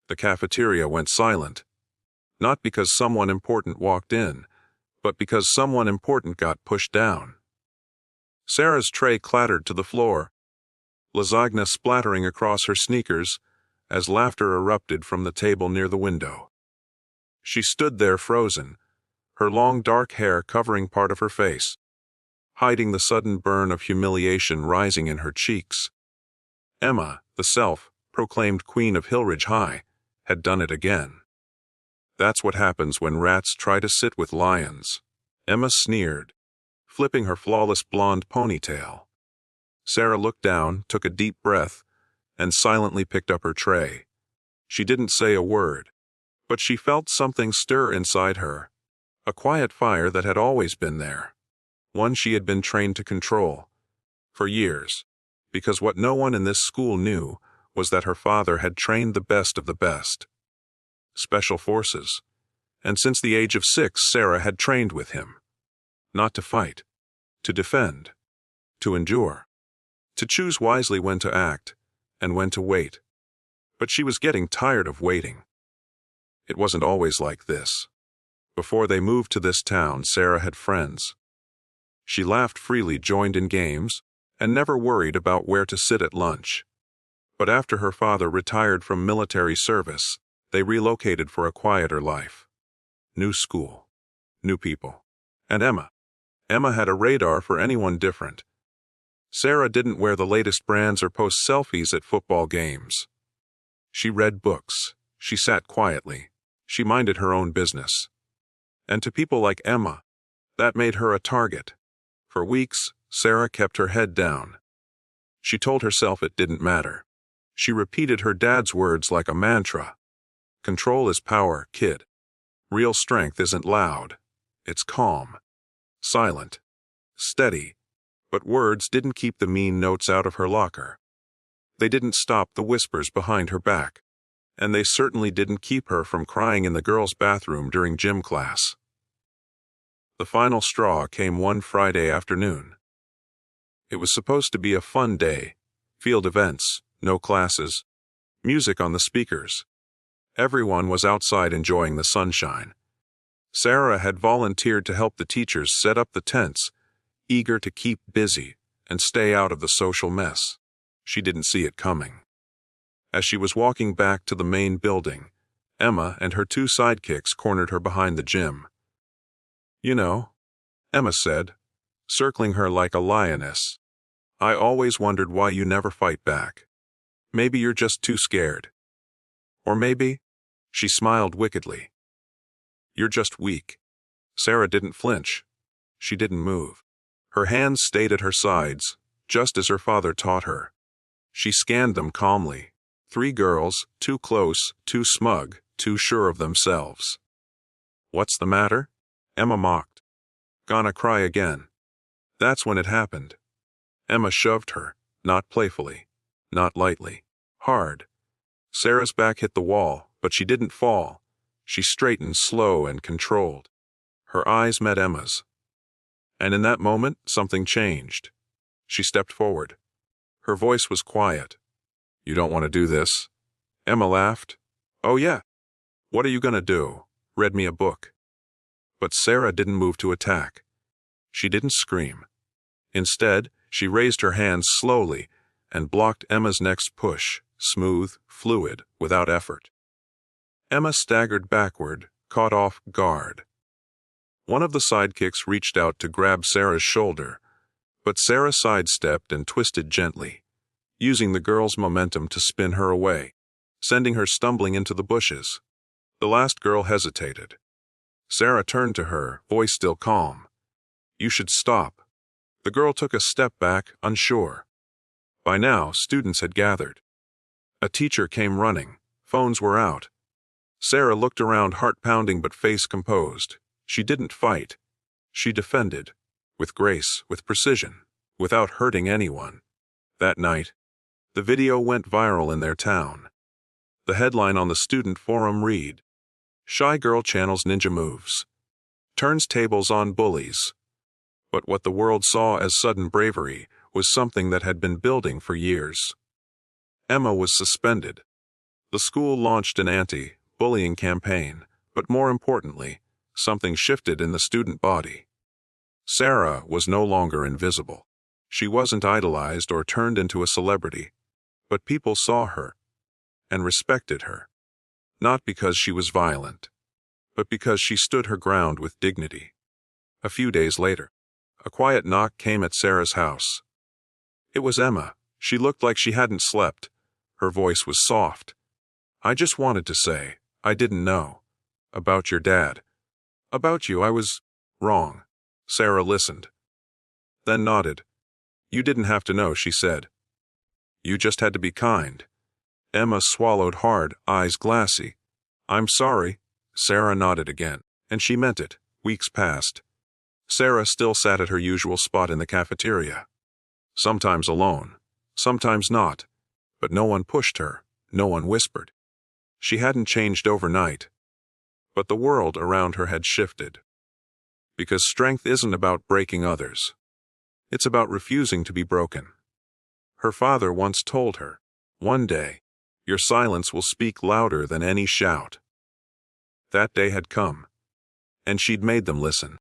The cafeteria went silent. Not because someone important walked in, but because someone important got pushed down. Sarah's tray clattered to the floor, lasagna splattering across her sneakers as laughter erupted from the table near the window. She stood there frozen, her long dark hair covering part of her face, hiding the sudden burn of humiliation rising in her cheeks. Emma, the self-proclaimed queen of Hillridge High, had done it again. That's what happens when rats try to sit with lions, Emma sneered, flipping her flawless blonde ponytail. Sarah looked down, took a deep breath, and silently picked up her tray. She didn't say a word, but she felt something stir inside her, a quiet fire that had always been there, one she had been trained to control for years, because what no one in this school knew was that her father had trained the best of the best. Special Forces. And since the age of 6, Sarah had trained with him. Not to fight, to defend, to endure, to choose wisely when to act and when to wait. But she was getting tired of waiting. It wasn't always like this. Before they moved to this town, Sarah had friends. She laughed freely, joined in games, and never worried about where to sit at lunch. But after her father retired from military service, they relocated for a quieter life. New school, new people, and Emma. Emma had a radar for anyone different. Sarah didn't wear the latest brands or post selfies at football games. She read books, she sat quietly, she minded her own business. And to people like Emma, that made her a target. For weeks, Sarah kept her head down. She told herself it didn't matter. She repeated her dad's words like a mantra. Control is power, kid. Real strength isn't loud. It's calm, silent, steady. But words didn't keep the mean notes out of her locker. They didn't stop the whispers behind her back. And they certainly didn't keep her from crying in the girls' bathroom during gym class. The final straw came one Friday afternoon. It was supposed to be a fun day. Field events, no classes, music on the speakers. Everyone was outside enjoying the sunshine. Sarah had volunteered to help the teachers set up the tents, eager to keep busy and stay out of the social mess. She didn't see it coming. As she was walking back to the main building, Emma and her 2 sidekicks cornered her behind the gym. "You know," Emma said, circling her like a lioness, "I always wondered why you never fight back. Maybe you're just too scared. Or maybe," she smiled wickedly, "you're just weak." Sarah didn't flinch. She didn't move. Her hands stayed at her sides, just as her father taught her. She scanned them calmly. 3 girls, too close, too smug, too sure of themselves. "What's the matter?" Emma mocked. "Gonna cry again." That's when it happened. Emma shoved her, not playfully, not lightly, hard. Sarah's back hit the wall, but she didn't fall. She straightened, slow and controlled. Her eyes met Emma's. And in that moment, something changed. She stepped forward. Her voice was quiet. "You don't want to do this?" Emma laughed. "Oh yeah. What are you gonna do? Read me a book." But Sarah didn't move to attack. She didn't scream. Instead, she raised her hands slowly and blocked Emma's next push, smooth, fluid, without effort. Emma staggered backward, caught off guard. One of the sidekicks reached out to grab Sarah's shoulder, but Sarah sidestepped and twisted gently, using the girl's momentum to spin her away, sending her stumbling into the bushes. The last girl hesitated. Sarah turned to her, voice still calm. "You should stop." The girl took a step back, unsure. By now, students had gathered. A teacher came running. Phones were out. Sarah looked around, heart pounding but face composed. She didn't fight. She defended, with grace, with precision, without hurting anyone. That night, the video went viral in their town. The headline on the student forum read, "Shy girl channels ninja moves. Turns tables on bullies." But what the world saw as sudden bravery was something that had been building for years. Emma was suspended. The school launched an anti-bullying campaign, but more importantly, something shifted in the student body. Sarah was no longer invisible. She wasn't idolized or turned into a celebrity, but people saw her and respected her, not because she was violent, but because she stood her ground with dignity. A few days later, a quiet knock came at Sarah's house. It was Emma. She looked like she hadn't slept. Her voice was soft. "I just wanted to say, I didn't know. About your dad. About you, I was wrong." Sarah listened, then nodded. "You didn't have to know," she said. "You just had to be kind." Emma swallowed hard, eyes glassy. "I'm sorry." Sarah nodded again, and she meant it. Weeks passed. Sarah still sat at her usual spot in the cafeteria. Sometimes alone, sometimes not, but no one pushed her, no one whispered. She hadn't changed overnight, but the world around her had shifted. Because strength isn't about breaking others. It's about refusing to be broken. Her father once told her, "One day, your silence will speak louder than any shout." That day had come, and she'd made them listen.